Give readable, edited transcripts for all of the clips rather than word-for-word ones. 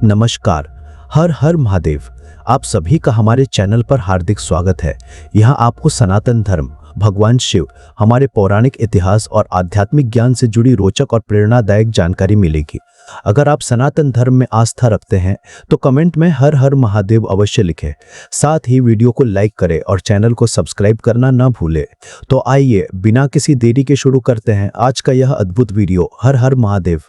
नमस्कार। हर हर महादेव। आप सभी का हमारे चैनल पर हार्दिक स्वागत है। यहाँ आपको सनातन धर्म, भगवान शिव, हमारे पौराणिक इतिहास और आध्यात्मिक ज्ञान से जुड़ी रोचक और प्रेरणादायक जानकारी मिलेगी। अगर आप सनातन धर्म में आस्था रखते हैं तो कमेंट में हर हर महादेव अवश्य लिखें। साथ ही वीडियो को लाइक करें और चैनल को सब्सक्राइब करना ना भूलें। तो आइए बिना किसी देरी के शुरू करते हैं आज का यह अद्भुत वीडियो। हर हर महादेव।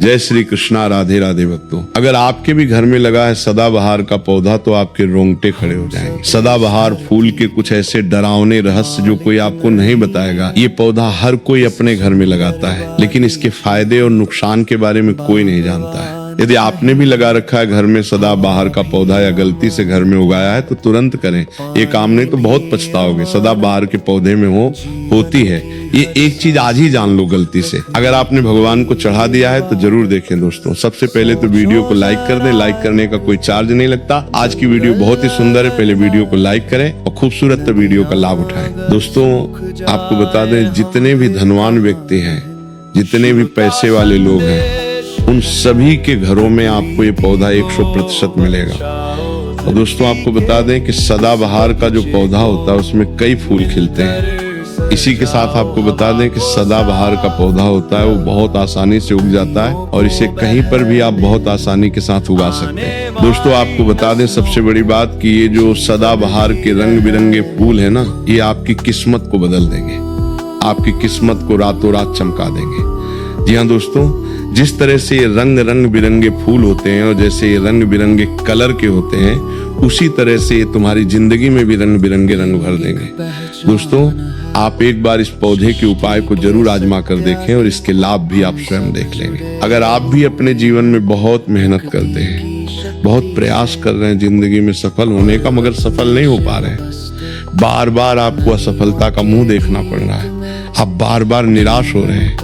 जय श्री कृष्णा। राधे राधे भक्तों, अगर आपके भी घर में लगा है सदाबहार का पौधा तो आपके रोंगटे खड़े हो जाएंगे। सदाबहार फूल के कुछ ऐसे डरावने रहस्य जो कोई आपको नहीं बताएगा। ये पौधा हर कोई अपने घर में लगाता है, लेकिन इसके फायदे और नुकसान के बारे में कोई नहीं जानता है। यदि आपने भी लगा रखा है घर में सदाबहार का पौधा या गलती से घर में उगाया है तो तुरंत करें। ये काम नहीं तो बहुत पछताओगे। सदाबहार के पौधे में होती है ये एक चीज, आज ही जान लो गलती से। अगर आपने भगवान को चढ़ा दिया है तो जरूर देखें दोस्तों। सबसे पहले तो वीडियो को लाइक कर दें। लाइक करने का कोई चार्ज नहीं लगता। आज की वीडियो बहुत ही सुंदर है। पहले वीडियो को लाइक करें और खूबसूरत वीडियो का लाभ उठाएं। दोस्तों आपको बता दें, जितने भी धनवान व्यक्ति हैं, जितने भी पैसे वाले लोग हैं, उन सभी के घरों में आपको ये पौधा 100% मिलेगा। और दोस्तों आपको बता दें कि सदाबहार का जो पौधा होता है उसमें कई फूल खिलते हैं। इसी के साथ आपको बता दें कि सदाबहार का पौधा होता है वो बहुत आसानी से उग जाता है और इसे कहीं पर भी आप बहुत आसानी के साथ उगा सकते हैं। दोस्तों आपको बता दें सबसे बड़ी बात कि ये जो सदाबहार के रंग बिरंगे फूल है ना, ये आपकी किस्मत को बदल देंगे। आपकी किस्मत को रातों रात चमका देंगे। जी हाँ दोस्तों, जिस तरह से ये रंग बिरंगे फूल होते हैं और जैसे ये रंग बिरंगे कलर के होते हैं, उसी तरह से ये तुम्हारी जिंदगी में भी रंग बिरंगे रंग भर देंगे। दोस्तों आप एक बार इस पौधे के उपाय को जरूर आजमा कर देखें और इसके लाभ भी आप स्वयं देख लेंगे। अगर आप भी अपने जीवन में बहुत मेहनत करते हैं, बहुत प्रयास कर रहे हैं जिंदगी में सफल होने का, मगर सफल नहीं हो पा रहे हैं, बार बार आपको असफलता का मुंह देखना पड़ रहा है, आप बार बार निराश हो रहे हैं,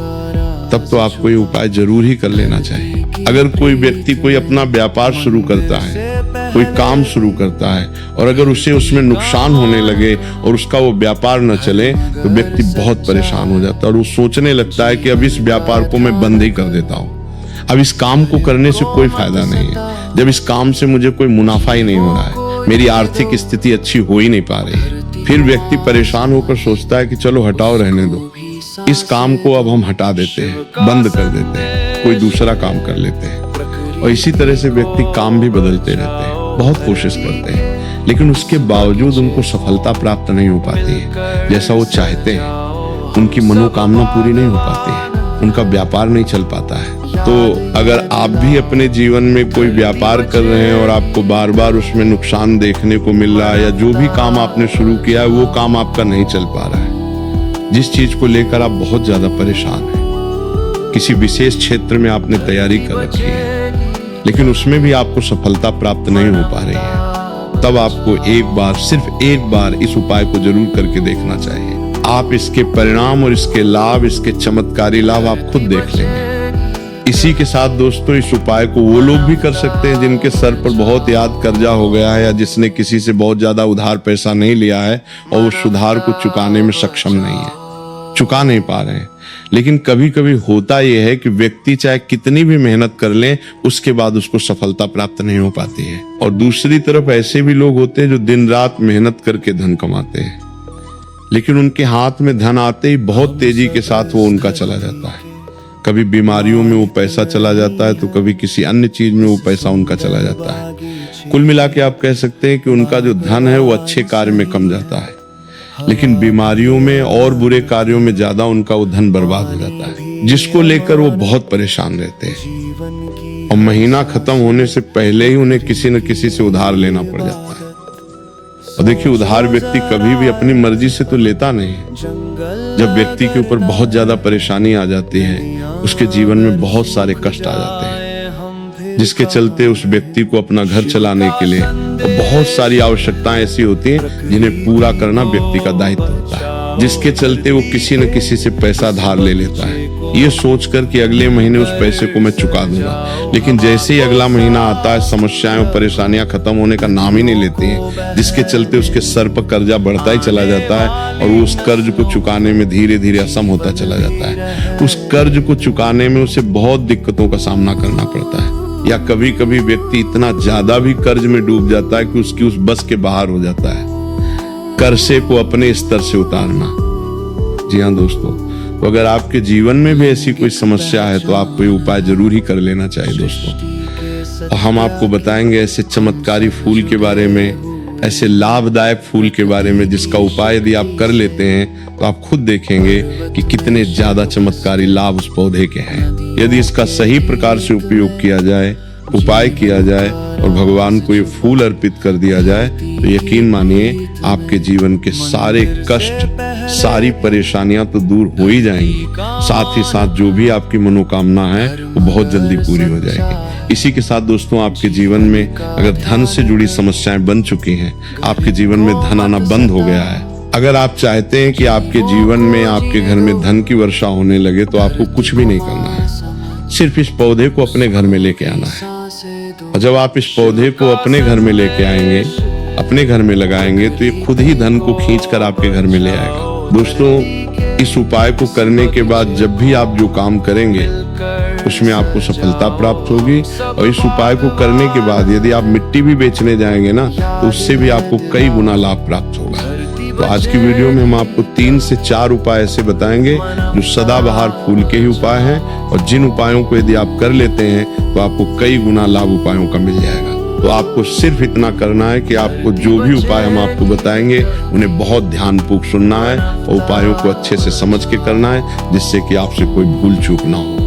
तब तो आपको ये उपाय जरूर ही कर लेना चाहिए। अगर कोई व्यक्ति कोई अपना व्यापार शुरू करता है, कोई काम शुरू करता है और अगर उसे उसमें नुकसान होने लगे और उसका वो व्यापार न चले तो व्यक्ति बहुत परेशान हो जाता है और वो सोचने लगता है कि अब इस व्यापार को मैं बंद ही कर देता हूँ। अब इस काम को करने से कोई फायदा नहीं है। जब इस काम से मुझे कोई मुनाफा ही नहीं हो रहा है, मेरी आर्थिक स्थिति अच्छी हो ही नहीं पा रही है, फिर व्यक्ति परेशान होकर सोचता है कि चलो हटाओ, रहने दो, इस काम को अब हम हटा देते हैं, बंद कर देते हैं, कोई दूसरा काम कर लेते हैं। और इसी तरह से व्यक्ति काम भी बदलते रहते हैं, बहुत कोशिश करते हैं, लेकिन उसके बावजूद उनको सफलता प्राप्त नहीं हो पाती है जैसा वो चाहते हैं। उनकी मनोकामना पूरी नहीं हो पाती है, उनका व्यापार नहीं चल पाता है। तो अगर आप भी अपने जीवन में कोई व्यापार कर रहे हैं और आपको बार बार उसमें नुकसान देखने को मिल रहा है, या जो भी काम आपने शुरू किया है वो काम आपका नहीं चल पा रहा है, जिस चीज को लेकर आप बहुत ज्यादा परेशान हैं, किसी विशेष क्षेत्र में आपने तैयारी कर रखी है लेकिन उसमें भी आपको सफलता प्राप्त नहीं हो पा रही है, तब आपको एक बार, सिर्फ एक बार इस उपाय को जरूर करके देखना चाहिए। आप इसके परिणाम और इसके लाभ, इसके चमत्कारी लाभ आप खुद देख लेंगे। इसी के साथ दोस्तों इस उपाय को वो लोग भी कर सकते हैं जिनके सर पर बहुत याद कर्जा हो गया है, या जिसने किसी से बहुत ज्यादा उधार पैसा नहीं लिया है और वो सुधार को चुकाने में सक्षम नहीं है, चुका नहीं पा रहे हैं। लेकिन कभी कभी होता यह है कि व्यक्ति चाहे कितनी भी मेहनत कर ले, उसके बाद उसको सफलता प्राप्त नहीं हो पाती है। और दूसरी तरफ ऐसे भी लोग होते हैं जो दिन रात मेहनत करके धन कमाते हैं, लेकिन उनके हाथ में धन आते ही बहुत तेजी के साथ वो उनका चला जाता है। कभी बीमारियों में वो पैसा चला जाता है तो कभी किसी अन्य चीज में वो पैसा उनका चला जाता है। कुल मिला के आप कह सकते हैं कि उनका जो धन है वो अच्छे कार्य में कम जाता है, लेकिन बीमारियों में और बुरे कार्यों में ज्यादा उनका वो धन बर्बाद हो जाता है, जिसको लेकर वो बहुत परेशान रहते हैं और महीना खत्म होने से पहले ही उन्हें किसी न किसी से उधार लेना पड़ जाता है। और देखिए, उधार व्यक्ति कभी भी अपनी मर्जी से तो लेता नहीं है। जब व्यक्ति के ऊपर बहुत ज्यादा परेशानी आ जाती है, उसके जीवन में बहुत सारे कष्ट आ जाते हैं, जिसके चलते उस व्यक्ति को अपना घर चलाने के लिए बहुत सारी आवश्यकताएं ऐसी होती हैं जिन्हें पूरा करना व्यक्ति का दायित्व होता है। जिसके चलते वो किसी न किसी से पैसा धार ले लेता है, ये सोचकर कि अगले महीने उस पैसे को मैं चुका दूंगा। लेकिन जैसे ही अगला महीना आता है, समस्याएं और परेशानियां खत्म होने का नाम ही नहीं लेती हैं, जिसके चलते उसके सर पर कर्जा बढ़ता ही चला जाता है और वो उस कर्ज को चुकाने में धीरे धीरे असम होता चला जाता है। उस कर्ज को चुकाने में उसे बहुत दिक्कतों का सामना करना पड़ता है, या कभी कभी व्यक्ति इतना ज्यादा भी कर्ज में डूब जाता है कि उसकी उस बस के बाहर हो जाता है। कर्जे को अपने स्तर से उतारना। जी हाँ दोस्तों, तो अगर आपके जीवन में भी ऐसी कोई समस्या है तो आपको ये उपाय जरूर ही कर लेना चाहिए दोस्तों। और हम आपको बताएंगे ऐसे चमत्कारी फूल के बारे में, ऐसे लाभदायक फूल के बारे में जिसका उपाय यदि आप कर लेते हैं तो आप खुद देखेंगे कि कितने ज्यादा चमत्कारी लाभ उस पौधे के हैं। यदि इसका सही प्रकार से उपयोग किया जाए, उपाय किया जाए और भगवान को ये फूल अर्पित कर दिया जाए तो यकीन मानिए आपके जीवन के सारे कष्ट, सारी परेशानियां तो दूर हो ही जाएंगी, साथ ही साथ जो भी आपकी मनोकामना है वो बहुत जल्दी पूरी हो जाएगी। इसी के साथ दोस्तों, आपके जीवन में अगर धन से जुड़ी समस्याएं बन चुकी हैं, आपके जीवन में धन आना बंद हो गया है, अगर आप चाहते हैं कि आपके जीवन में, आपके घर में धन की वर्षा होने लगे, तो आपको कुछ भी नहीं करना है, सिर्फ इस पौधे को अपने घर में लेके आना है। और जब आप इस पौधे को अपने घर में लेके आएंगे, अपने घर में लगाएंगे, तो ये खुद ही धन को खींच कर आपके घर में ले आएगा। दोस्तों, इस उपाय को करने के बाद जब भी आप जो काम करेंगे उसमें आपको सफलता प्राप्त होगी। और इस उपाय को करने के बाद यदि आप मिट्टी भी बेचने जाएंगे ना, तो उससे भी आपको कई गुना लाभ प्राप्त होगा। तो आज की वीडियो में हम आपको 3 से 4 उपाय ऐसे बताएंगे जो सदाबहार फूल के ही उपाय हैं, और जिन उपायों को यदि आप कर लेते हैं तो आपको कई गुना लाभ उपायों का मिल जाएगा। तो आपको सिर्फ इतना करना है कि आपको जो भी उपाय हम आपको बताएंगे उन्हें बहुत ध्यानपूर्वक सुनना है और उपायों को अच्छे से समझ के करना है, जिससे कि आपसे कोई भूल चूक ना हो।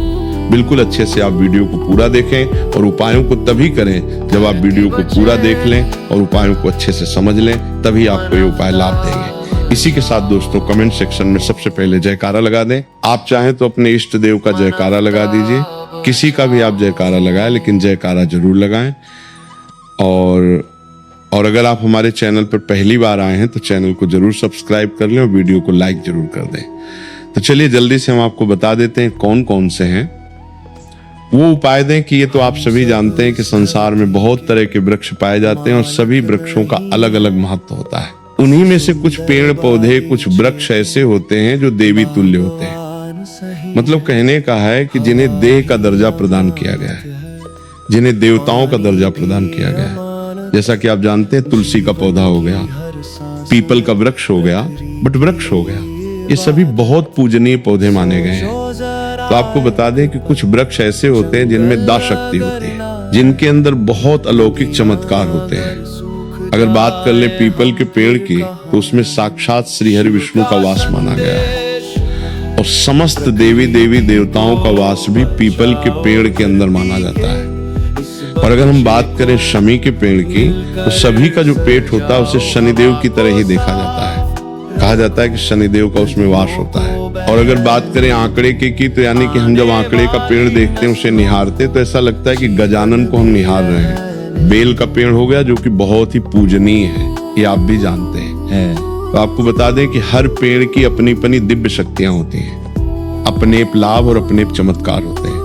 बिल्कुल अच्छे से आप वीडियो को पूरा देखें, और उपायों को तभी करें जब आप वीडियो को पूरा देख लें और उपायों को अच्छे से समझ लें, तभी आपको ये उपाय लाभ देंगे। इसी के साथ दोस्तों, कमेंट सेक्शन में सबसे पहले जयकारा लगा दें। आप चाहें तो अपने इष्ट देव का जयकारा लगा दीजिए, किसी का भी आप जयकारा लगाएं, लेकिन जयकारा जरूर लगाएं। और अगर आप हमारे चैनल पर पहली बार आए हैं तो चैनल को जरूर सब्सक्राइब कर लें और वीडियो को लाइक जरूर कर दें। तो चलिए जल्दी से हम आपको बता देते हैं कौन कौन से हैं वो उपाय दें। कि ये तो आप सभी जानते हैं कि संसार में बहुत तरह के वृक्ष पाए जाते हैं और सभी वृक्षों का अलग अलग महत्व होता है। उन्हीं में से कुछ पेड़ पौधे, कुछ वृक्ष ऐसे होते हैं जो देवी तुल्य होते हैं। मतलब कहने का है कि जिन्हें देह का दर्जा प्रदान किया गया है, जिन्हें देवताओं का दर्जा प्रदान किया गया है। जैसा कि आप जानते हैं, तुलसी का पौधा हो गया, पीपल का वृक्ष हो गया, बट वृक्ष हो गया, ये सभी बहुत पूजनीय पौधे माने गए हैं। तो आपको बता दें कि कुछ वृक्ष ऐसे होते हैं जिनमें दा शक्ति होती है, जिनके अंदर बहुत अलौकिक चमत्कार होते हैं। अगर बात कर ले पीपल के पेड़ की, तो उसमें साक्षात श्री हरि विष्णु का वास माना गया है, और समस्त देवी देवताओं का वास भी पीपल के पेड़ के अंदर माना जाता है। और अगर हम बात करें शमी के पेड़ की, तो सभी का जो पेट होता है उसे शनिदेव की तरह ही देखा जाता है। कहा जाता है कि शनिदेव का उसमें वास होता है। और अगर बात करें आंकड़े की, तो यानी कि हम जब आंकड़े का पेड़ देखते हैं, उसे निहारते, तो ऐसा लगता है कि गजानन को हम निहार रहे हैं। बेल का पेड़ हो गया जो कि बहुत ही पूजनीय है, ये आप भी जानते हैं। तो आपको बता दें कि हर पेड़ की अपनी अपनी दिव्य शक्तियां होती हैं, अपने लाभ और अपने चमत्कार होते हैं।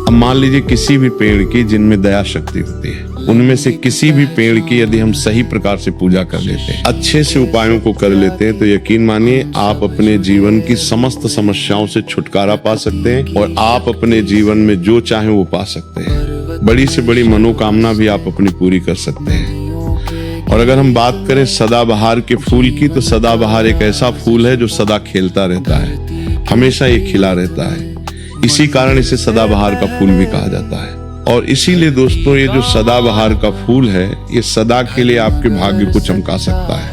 अब मान लीजिए किसी भी पेड़ की जिनमें दया शक्ति होती है, उनमें से किसी भी पेड़ की यदि हम सही प्रकार से पूजा कर लेते हैं, अच्छे से उपायों को कर लेते हैं, तो यकीन मानिए आप अपने जीवन की समस्त समस्याओं से छुटकारा पा सकते हैं और आप अपने जीवन में जो चाहें वो पा सकते हैं। बड़ी से बड़ी मनोकामना भी आप अपनी पूरी कर सकते हैं। और अगर हम बात करें सदाबहार के फूल की, तो सदाबहार एक ऐसा फूल है जो सदा खेलता रहता है, हमेशा ये खिला रहता है। इसी कारण इसे सदाबहार का फूल भी कहा जाता है। और इसीलिए दोस्तों, ये जो सदाबहार का फूल है, ये सदा के लिए आपके भाग्य को चमका सकता है,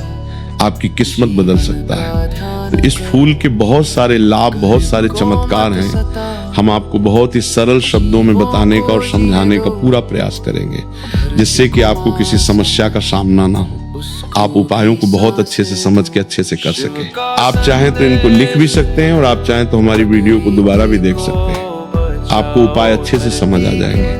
आपकी किस्मत बदल सकता है। तो इस फूल के बहुत सारे लाभ, बहुत सारे चमत्कार हैं। हम आपको बहुत ही सरल शब्दों में बताने का और समझाने का पूरा प्रयास करेंगे, जिससे कि आपको किसी समस्या का सामना ना हो, आप उपायों को बहुत अच्छे से समझ के अच्छे से कर सके। आप चाहें तो इनको लिख भी सकते हैं, और आप चाहें तो हमारी वीडियो को दोबारा भी देख सकते हैं, आपको उपाय अच्छे से समझ आ जाएंगे।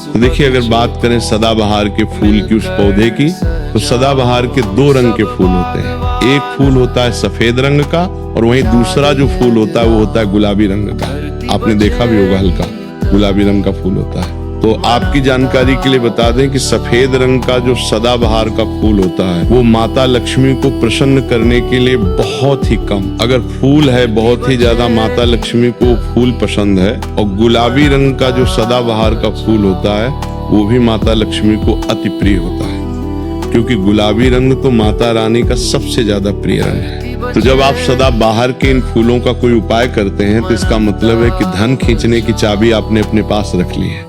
तो देखिए, अगर बात करें सदाबहार के फूल की, उस पौधे की, तो सदाबहार के 2 रंग के फूल होते हैं। एक फूल होता है सफेद रंग का और वहीं दूसरा जो फूल होता है वो होता है गुलाबी रंग का। आपने देखा भी होगा, हल्का गुलाबी रंग का फूल होता है। तो आपकी जानकारी के लिए बता दें कि सफेद रंग का जो सदाबहार का फूल होता है वो माता लक्ष्मी को प्रसन्न करने के लिए बहुत ही कम, अगर फूल है बहुत ही ज्यादा माता लक्ष्मी को फूल पसंद है, और गुलाबी रंग का जो सदाबहार का फूल होता है वो भी माता लक्ष्मी को अति प्रिय होता है, क्योंकि गुलाबी रंग तो माता रानी का सबसे ज्यादा प्रिय रंग है। तो जब आप सदाबहार के इन फूलों का कोई उपाय करते हैं तो इसका मतलब है कि धन खींचने की चाबी आपने अपने पास रख ली है,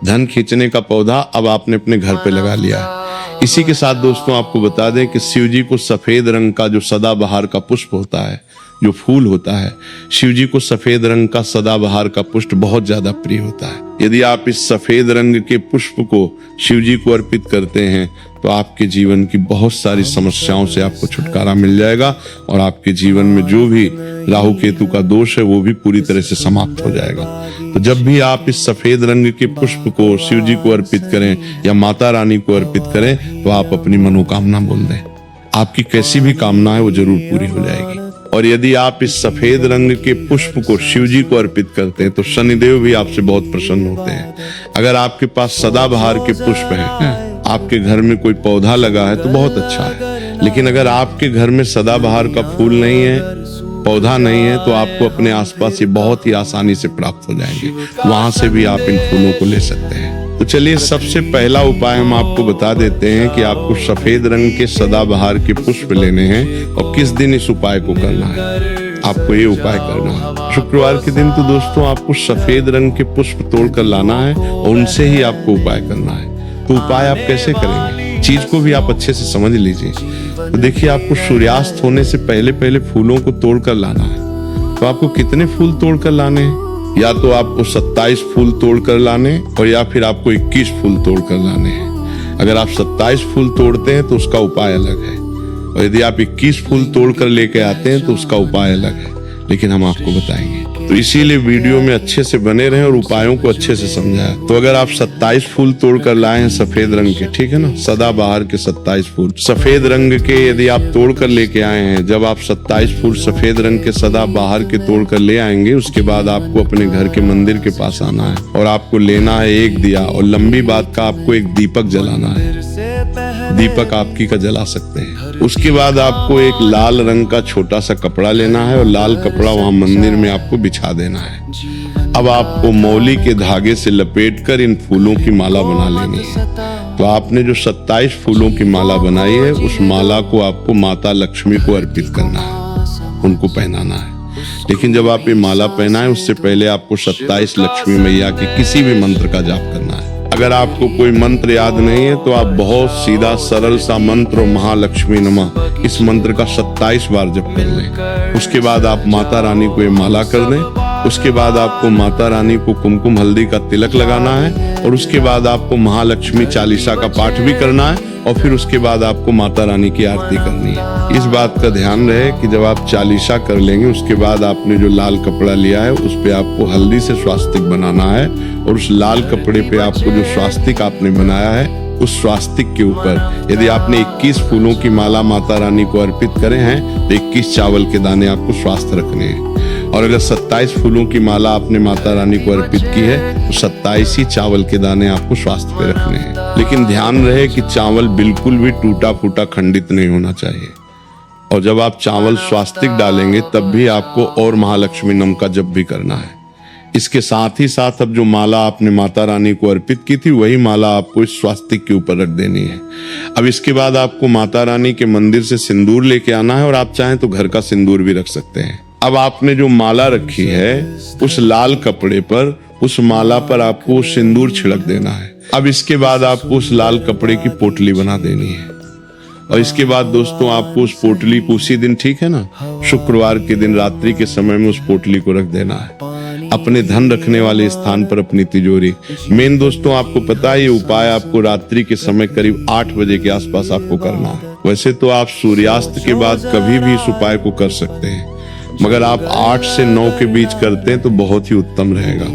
धन खींचने का पौधा अब आपने अपने घर पे लगा लिया है। इसी के साथ दोस्तों आपको बता दें कि शिव जी को सफेद रंग का जो सदाबहार का पुष्प होता है, जो फूल होता है, शिव जी को सफेद रंग का सदाबहार का पुष्प बहुत ज्यादा प्रिय होता है। यदि आप इस सफेद रंग के पुष्प को शिव जी को अर्पित करते हैं तो आपके जीवन की बहुत सारी समस्याओं से आपको छुटकारा मिल जाएगा और आपके जीवन में जो भी राहु केतु का दोष है वो भी पूरी तरह से समाप्त हो जाएगा। तो जब भी आप इस सफेद रंग के पुष्प को शिव जी को अर्पित करें या माता रानी को अर्पित करें तो आप अपनी मनोकामना बोल दें, आपकी कैसी भी कामना है वो जरूर पूरी हो जाएगी। और यदि आप इस सफेद रंग के पुष्प को शिव जी को अर्पित करते हैं तो शनिदेव भी आपसे बहुत प्रसन्न होते हैं। अगर आपके पास सदाबहार के पुष्प हैं, आपके घर में कोई पौधा लगा है तो बहुत अच्छा है, लेकिन अगर आपके घर में सदाबहार का फूल नहीं है, पौधा नहीं है, तो आपको अपने आसपास ये बहुत ही आसानी से प्राप्त हो जाएंगे, वहां से भी आप इन फूलों को ले सकते हैं। तो चलिए सबसे पहला उपाय हम आपको बता देते हैं कि आपको सफेद रंग के सदाबहार के पुष्प लेने हैं और किस दिन इस उपाय को करना है। आपको ये उपाय करना है शुक्रवार के दिन। तो दोस्तों आपको सफेद रंग के पुष्प तोड़ कर लाना है और उनसे ही आपको उपाय करना है। तो उपाय आप कैसे करेंगे, चीज को भी आप अच्छे से समझ लीजिए। तो देखिए, आपको सूर्यास्त होने से पहले पहले फूलों को तोड़ कर लाना है। तो आपको कितने फूल तोड़ कर लाने हैं? या तो आपको 27 फूल तोड़ कर लाने और या फिर आपको 21 फूल तोड़ कर लाने हैं। अगर आप 27 फूल तोड़ते हैं तो उसका उपाय अलग है, और यदि आप 21 फूल तोड़ कर लेके आते हैं तो उसका उपाय अलग है, लेकिन हम आपको बताएंगे। तो इसीलिए वीडियो में अच्छे से बने रहें और उपायों को अच्छे से समझाएं। तो अगर आप 27 फूल तोड़ कर लाए हैं सफेद रंग के, ठीक है ना, सदाबहार के 27 फूल सफेद रंग के यदि आप तोड़ कर लेके आए हैं, जब आप 27 फूल सफेद रंग के सदाबहार के तोड़ कर ले आएंगे, उसके बाद आपको अपने घर के मंदिर के पास आना है और आपको लेना है एक दिया, और लंबी बात का आपको एक दीपक जलाना है। दीपक आपकी का जला सकते हैं। उसके बाद आपको एक लाल रंग का छोटा सा कपड़ा लेना है और लाल कपड़ा वहां मंदिर में आपको बिछा देना है। अब आपको मौली के धागे से लपेटकर इन फूलों की माला बना लेनी है। तो आपने जो 27 फूलों की माला बनाई है उस माला को आपको माता लक्ष्मी को अर्पित करना है, उनको पहनाना है। लेकिन जब आप ये माला पहनाएं उससे पहले आपको 27 लक्ष्मी मैया के किसी भी मंत्र का जाप करना है। अगर आपको कोई मंत्र याद नहीं है तो आप बहुत सीधा सरल सा मंत्र महालक्ष्मी नमः इस मंत्र का 27 बार जप कर लें। उसके बाद आप माता रानी को ये माला कर दें। उसके बाद आपको माता रानी को कुमकुम हल्दी का तिलक लगाना है और उसके बाद आपको महालक्ष्मी चालीसा का पाठ भी करना है और फिर उसके बाद आपको माता रानी की आरती करनी है। इस बात का ध्यान रहे कि जब आप चालीसा कर लेंगे उसके बाद आपने जो लाल कपड़ा लिया है उस पे आपको हल्दी से स्वास्तिक बनाना है और उस लाल कपड़े पे आपको जो स्वास्तिक आपने बनाया है उस स्वास्तिक के ऊपर यदि आपने 21 फूलों की माला माता रानी को अर्पित करे हैं तो 21 चावल के दाने आपको स्वास्थ्य रखने हैं। और अगर 27 फूलों की माला आपने माता रानी को अर्पित की है तो 27 ही चावल के दाने आपको स्वास्थ्य पे रखने हैं। लेकिन ध्यान रहे कि चावल बिल्कुल भी टूटा फूटा खंडित नहीं होना चाहिए। और जब आप चावल स्वास्तिक डालेंगे तब भी आपको और महालक्ष्मी नम का जप भी करना है। इसके साथ ही साथ अब जो माला आपने माता रानी को अर्पित की थी वही माला आपको इस स्वास्तिक के ऊपर रख देनी है। अब इसके बाद आपको माता रानी के मंदिर से सिंदूर लेके आना है और आप चाहें तो घर का सिंदूर भी रख सकते हैं। अब आपने जो माला रखी है उस लाल कपड़े पर उस माला पर आपको सिंदूर छिड़क देना है। अब इसके बाद आपको उस लाल कपड़े की पोटली बना देनी है और इसके बाद दोस्तों आपको उस पोटली को उसी दिन, ठीक है ना, शुक्रवार के दिन रात्रि के समय में उस पोटली को रख देना है अपने धन रखने वाले स्थान पर, अपनी तिजोरी। मेन दोस्तों आपको पता है ये उपाय आपको रात्रि के समय करीब 8 बजे के आसपास आपको करना है। वैसे तो आप सूर्यास्त के बाद कभी भी इस उपाय को कर सकते हैं, मगर आप 8 से 9 के बीच करते हैं तो बहुत ही उत्तम रहेगा।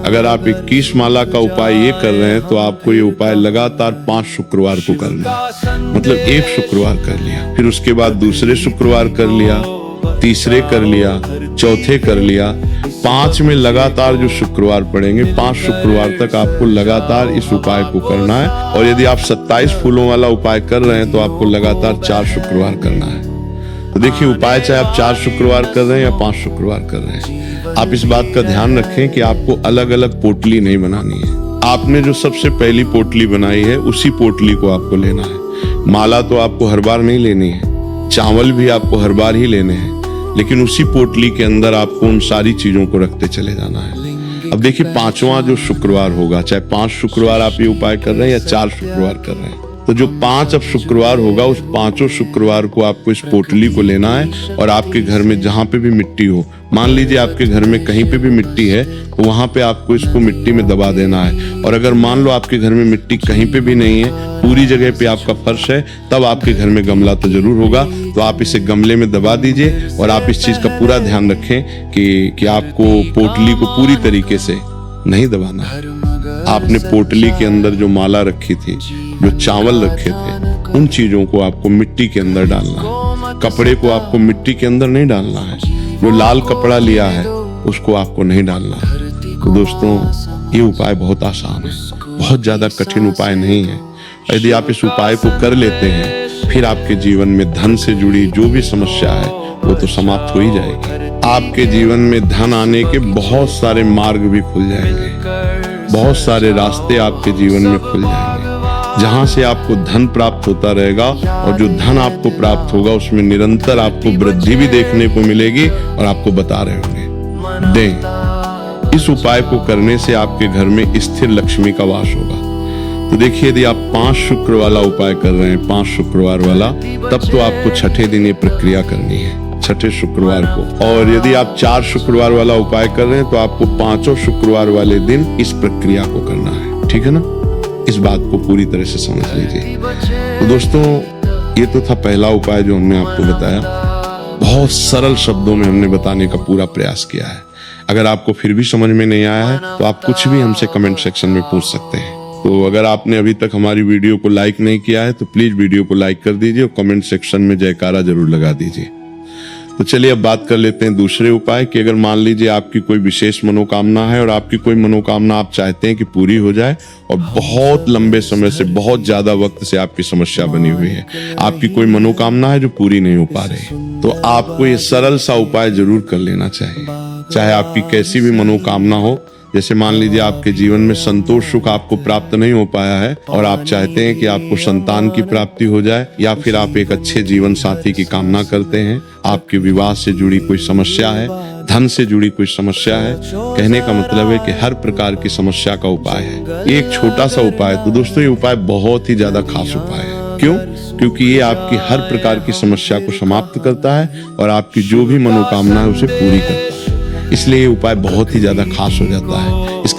अगर आप 21 माला का उपाय ये कर रहे हैं तो आपको ये उपाय लगातार 5 शुक्रवार को करना है। मतलब एक शुक्रवार कर लिया, फिर उसके बाद दूसरे शुक्रवार कर लिया, तीसरे कर लिया, चौथे कर लिया, 5 में लगातार जो शुक्रवार पड़ेंगे 5 शुक्रवार तक आपको लगातार इस उपाय को करना है। और यदि आप 27 फूलों वाला उपाय कर रहे हैं तो आपको लगातार 4 शुक्रवार करना है। तो देखिए, उपाय चाहे आप 4 शुक्रवार कर रहे हैं या 5 शुक्रवार कर रहे हैं, आप इस बात का ध्यान रखें कि आपको अलग अलग पोटली नहीं बनानी है। आपने जो सबसे पहली पोटली बनाई है उसी पोटली को आपको लेना है। माला तो आपको हर बार नहीं लेनी है, चावल भी आपको हर बार ही लेने हैं, लेकिन उसी पोटली के अंदर आपको उन सारी चीजों को रखते चले जाना है। अब देखिए, 5वां जो शुक्रवार होगा, चाहे 5 शुक्रवार आप ये उपाय कर रहे हैं या 4 शुक्रवार कर रहे हैं, तो जो 5 अब शुक्रवार होगा उस 5 शुक्रवार को आपको इस पोटली को लेना है और आपके घर में जहां पे भी मिट्टी हो, मान लीजिए आपके घर में कहीं पे भी मिट्टी है तो वहां पे आपको इसको मिट्टी में दबा देना है। और अगर मान लो आपके घर में मिट्टी कहीं पे भी नहीं है, पूरी जगह पे आपका फर्श है, तब आपके घर में गमला तो जरूर होगा, तो आप इसे गमले में दबा दीजिए। और आप इस चीज का पूरा ध्यान रखें कि आपको पोटली को पूरी तरीके से नहीं दबाना है। आपने पोटली के अंदर जो माला रखी थी, जो चावल रखे थे, उन चीजों को आपको मिट्टी के अंदर डालना है। कपड़े को आपको मिट्टी के अंदर नहीं डालना है। जो लाल कपड़ा लिया है उसको आपको नहीं डालना है। तो दोस्तों, ये उपाय बहुत आसान है, बहुत ज्यादा कठिन उपाय नहीं है। यदि आप इस उपाय को कर लेते हैं, फिर आपके जीवन में धन से जुड़ी जो भी समस्या है वो तो समाप्त हो ही जाएगी। आपके जीवन में धन आने के बहुत सारे मार्ग भी खुल जाएंगे, बहुत सारे रास्ते आपके जीवन में खुल जाएंगे, जहां से आपको धन प्राप्त होता रहेगा। और जो धन आपको प्राप्त होगा उसमें निरंतर आपको वृद्धि भी देखने को मिलेगी। और आपको बता रहे होंगे, दें, इस उपाय को करने से आपके घर में स्थिर लक्ष्मी का वास होगा। तो देखिए, यदि आप 5 शुक्र वाला उपाय कर रहे हैं, 5 शुक्रवार वाला, तब तो आपको छठे दिन ये प्रक्रिया करनी है, छठे शुक्रवार को। और यदि आप 4 शुक्रवार वाला उपाय कर रहे हैं तो आपको 5वें शुक्रवार वाले दिन इस प्रक्रिया को करना है। ठीक है ना? इस बात को पूरी तरह से समझ लीजिए। तो दोस्तों, ये तो था पहला उपाय जो हमने आपको बताया। बहुत सरल शब्दों में हमने बताने का पूरा प्रयास किया है। अगर आपको फिर भी समझ में नहीं आया है तो आप कुछ भी हमसे कमेंट सेक्शन में पूछ सकते हैं। तो अगर आपने अभी तक हमारी वीडियो को लाइक नहीं किया है तो प्लीज वीडियो को लाइक कर दीजिए और कमेंट सेक्शन में जयकारा जरूर लगा दीजिए। तो चलिए अब बात कर लेते हैं दूसरे उपाय कि अगर मान लीजिए आपकी कोई विशेष मनोकामना है और आपकी कोई मनोकामना आप चाहते हैं कि पूरी हो जाए और बहुत लंबे समय से, बहुत ज्यादा वक्त से आपकी समस्या बनी हुई है, आपकी कोई मनोकामना है जो पूरी नहीं हो पा रही, तो आपको ये सरल सा उपाय जरूर कर लेना चाहिए। चाहे आपकी कैसी भी मनोकामना हो, जैसे मान लीजिए आपके जीवन में संतोष सुख आपको प्राप्त नहीं हो पाया है और आप चाहते हैं कि आपको संतान की प्राप्ति हो जाए, या फिर आप एक अच्छे जीवन साथी की कामना करते हैं, आपके विवाह से जुड़ी कोई समस्या है, धन से जुड़ी कोई समस्या है, कहने का मतलब है कि हर प्रकार की समस्या का उपाय है। ये एक छोटा सा उपाय, तो दोस्तों ये उपाय बहुत ही ज्यादा खास उपाय है। क्यों? क्योंकि ये आपकी हर प्रकार की समस्या को समाप्त करता है और आपकी जो भी मनोकामना है उसे पूरी करता है। इसलिए ये उपाय बहुत ही ज्यादा खास हो जाता है। इसका